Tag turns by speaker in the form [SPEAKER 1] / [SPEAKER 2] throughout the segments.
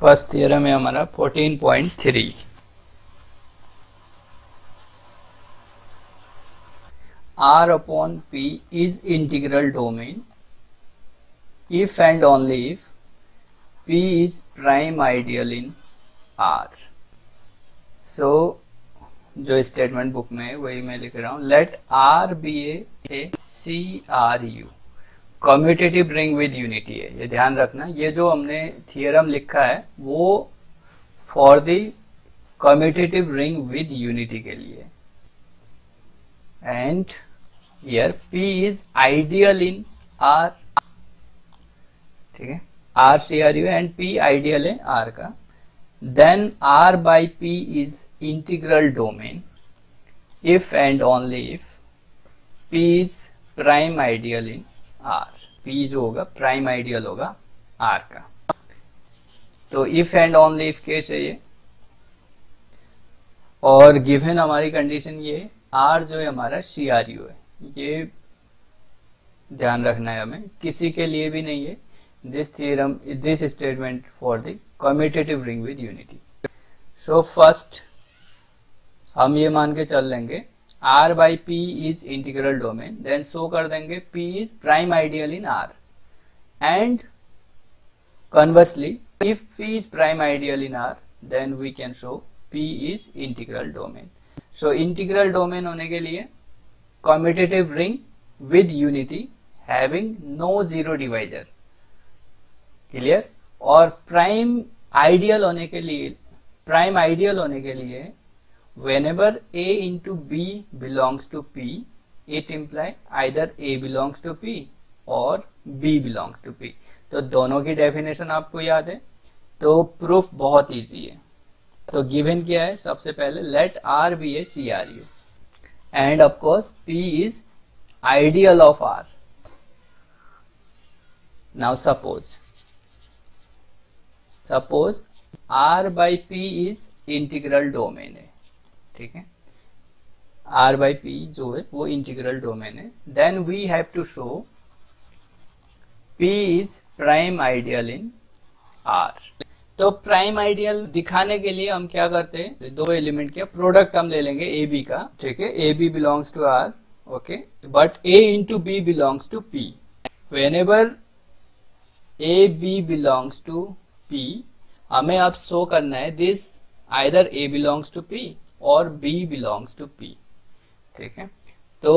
[SPEAKER 1] First theorem है हमारा 14.3। R upon P is integral domain if and only if P is prime ideal in R। So जो statement book में है वही मैं लिख रहा हूं। Let R be a CRU commutative ring with unity है। ये ध्यान रखना, ये जो हमने थियरम लिखा है वो for the commutative ring with unity के लिए। And here P is ideal in R, ठीक है, R CRU and P ideal है R का। Then R by P is integral domain if and only if P is prime ideal in R। P जो होगा prime ideal होगा R का। तो if and only if case है ये, और गिवन हमारी कंडीशन ये R जो है हमारा CRU है। ये ध्यान रखना है हमें, किसी के लिए भी नहीं है। This theorem, this statement for the commutative ring with unity. So first हम ये मान के चल लेंगे R by P is integral domain, then show कर देंगे P is prime ideal in R, and conversely if P is prime ideal in R then we can show P is integral domain। so integral domain होने के लिए commutative ring with unity having no zero divisor, clear. और prime ideal होने के लिए whenever A into B belongs to P, it imply either A belongs to P और B belongs to P। तो दोनों की डेफिनेशन आपको याद है, तो प्रूफ बहुत इजी है। तो गिवन क्या है, सबसे पहले let R be a CRU and of course P is ideal of R। Now suppose R by P is integral domain है, ठीक है, R by P जो है वो इंटीग्रल डोमेन है। Then we have to show P is prime ideal in R। तो prime ideal दिखाने के लिए हम क्या करते हैं, दो एलिमेंट का प्रोडक्ट हम ले लेंगे AB का, ठीक है, AB belongs to R, okay, but A into B belongs to P। Whenever AB belongs to P, हमें अब शो करना है this either A belongs to P और B बिलोंग्स टू P, ठीक है। तो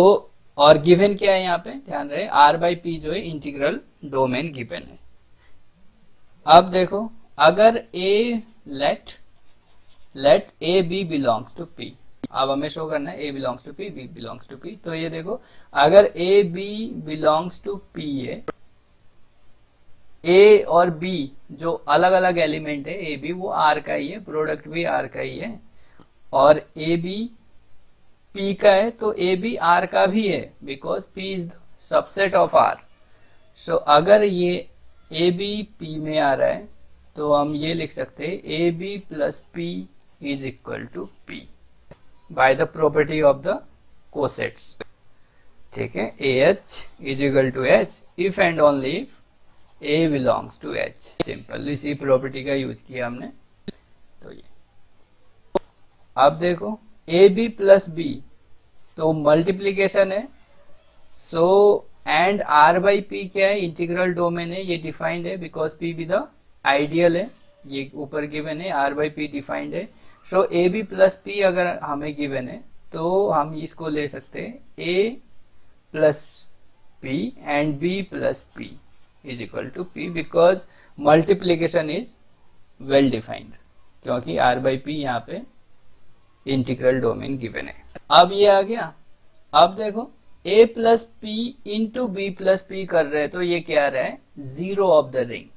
[SPEAKER 1] और गिवन क्या है यहाँ पे, ध्यान रहे R by P जो है इंटीग्रल डोमेन गिवन है। अब देखो अगर let A B belongs to P, अब हमें शो करना है A belongs to P, B belongs to P। तो ये देखो अगर A B belongs to P है, A और B जो अलग अलग एलिमेंट है, A B वो R का ही है, प्रोडक्ट भी R का ही है, और A B P का है, तो A B R का भी है because P is subset of R। सो अगर ये A B P में आ रहा है तो हम ये लिख सकते हैं A B plus P is equal to P by the property of the cosets, ठीक है। AH is equal to H if and only if A belongs to H। Simple, इसी प्रॉपर्टी का यूज किया हमने। तो ये अब देखो AB प्लस B तो मल्टीप्लीकेशन है, so and R by P क्या है, इंटीग्रल डोमेन है, ये डिफाइंड है बिकॉज P भी द आइडियल है, ये ऊपर गिवन है, R बाई P डिफाइंड है। सो AB प्लस P अगर हमें गिवन है तो हम इसको ले सकते हैं A plus P and B plus P is equal to P because multiplication is well defined, क्योंकि R बाई P यहाँ पे इंटीग्रल डोमेन गिवन है। अब ये आ गया। अब देखो A plus P into B plus P कर रहे हैं, तो ये क्या आ रहा है, zero of the ring,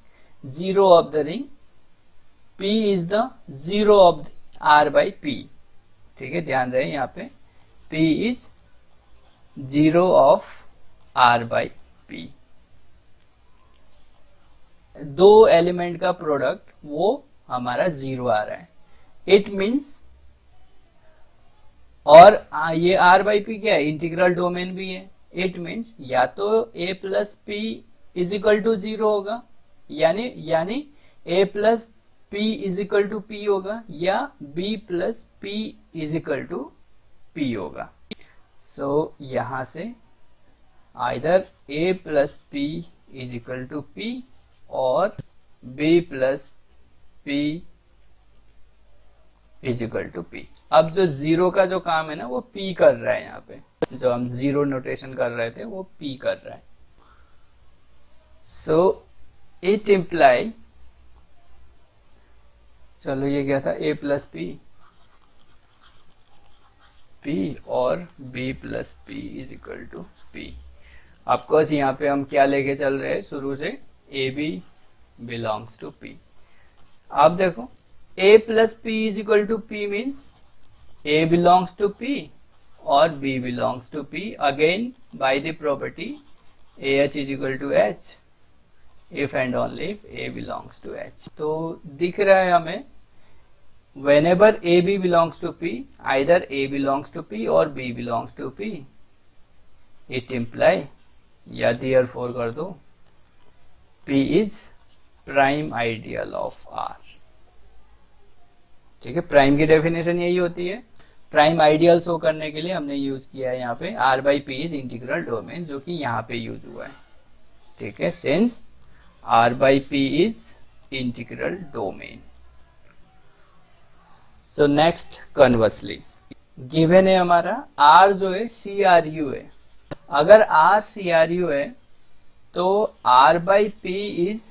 [SPEAKER 1] zero of the ring, P is the zero of R by P, ठीक है, ध्यान रहे यहाँ पे P is zero of R by P। दो एलिमेंट का प्रोडक्ट वो हमारा जीरो आ रहा है, इट मीन्स, और ये R बाई P क्या है, इंटीग्रल डोमेन भी है, इट मीन्स या तो A plus P is equal to zero होगा, यानी A plus P is equal to P होगा या B plus P is equal to P होगा। सो यहां से either A plus P is equal to P और B plus P is equal to P। अब जो जीरो का जो काम है ना वो P कर रहा है, यहाँ पे जो हम जीरो नोटेशन कर रहे थे वो P कर रहा है। सो इट इम्प्लाई, चलो ये क्या था, A प्लस P और B plus P is equal to P। Of course यहाँ पे हम क्या लेके चल रहे हैं शुरू से, AB बिलोंग्स टू P। आप देखो A plus P is equal to P means A belongs to P और B belongs to P, again by the property AH is equal to H if and only if A belongs to H। तो दिख रहा है हमें whenever AB belongs to P, either A belongs to P or B belongs to P, it imply या therefore कर दो P is prime ideal of R। ठीक है, प्राइम की डेफिनेशन यही होती है। प्राइम आइडियल शो करने के लिए हमने यूज किया है यहाँ पे R by P is integral domain, जो कि यहाँ पे यूज हुआ है। ठीक है, since R by P is integral domain। So next conversely, given है हमारा R जो है CRU है। अगर R CRU है तो R by P is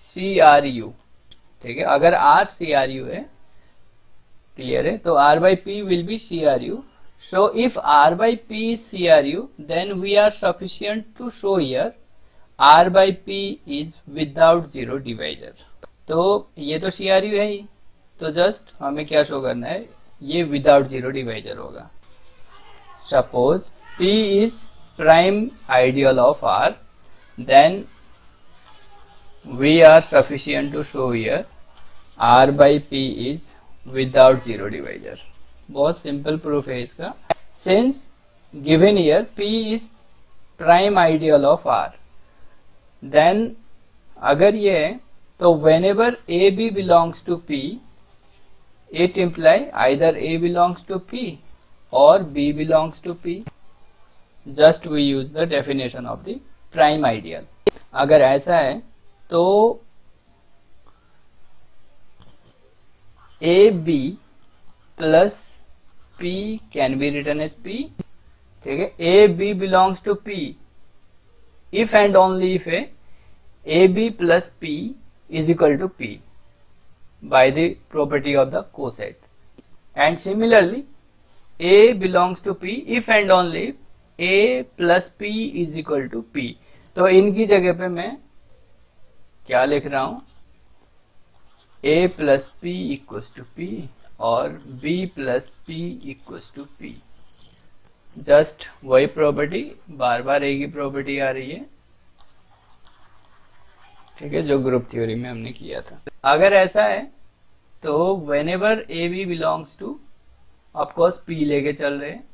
[SPEAKER 1] CRU। ठीक है, अगर R CRU है, क्लियर है, तो R by P will be CRU। So if R by P is CRU, then we are sufficient to show here R by P is without zero divisor. तो ये तो CRU है ही, तो just हमें क्या शो करना है, ये विदाउट जीरो डिवाइजर होगा। Suppose P is prime ideal of R, then we are sufficient to show here R by P is without zero divisor. बहुत सिंपल प्रूफ है इसका। Since given here P is prime ideal of R, देन अगर ये है तो whenever AB belongs to P, it imply either A belongs to P or B belongs to P। Just we use the definition of the prime ideal। अगर ऐसा है तो AB plus P can be written as P। ठीक है, AB belongs to P if and only if AB plus P is equal to P by the property of the coset, and similarly A belongs to P if and only if A plus P is equal to P। तो इनकी जगह पे मैं क्या लिख रहा हूं, A plus P equals to P और B plus P equals to P। Just वही प्रॉपर्टी, बार बार एक ही प्रॉपर्टी आ रही है। ठीक है, जो ग्रुप थ्योरी में हमने किया था। अगर ऐसा है तो whenever AB belongs to, of course P लेके चल रहे हैं,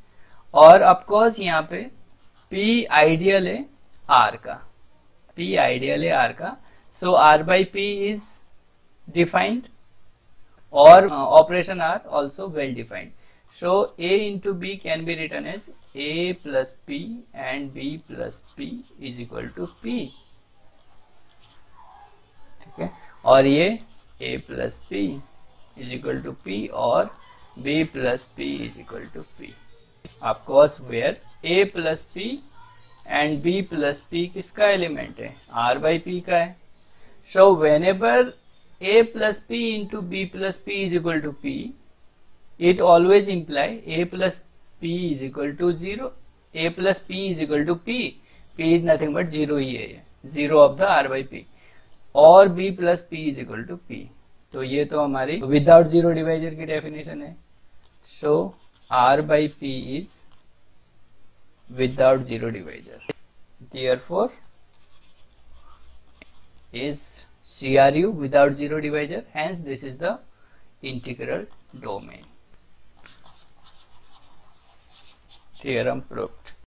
[SPEAKER 1] और ऑफकोर्स यहाँ पे P आइडियल है R का, P आइडियल है R का। सो R by P is defined और operation R also well defined। So A into B can be written as A plus P and B plus P is equal to P। ठीक है, और ये A plus P is equal to P और B plus P is equal to P। Of course where A plus P and B plus P किसका element है, R by P का है। So whenever A plus P into B plus P is equal to P, it always imply A plus P is equal to 0, A plus P is equal to P, P is nothing but 0 ही है, zero of the R by P, और B plus P is equal to P। तो ये तो हमारी without zero divisor की definition है। सो R by P is without zero divisor, therefore is CRU without zero divisor, hence this is the integral domain। Theorem proved।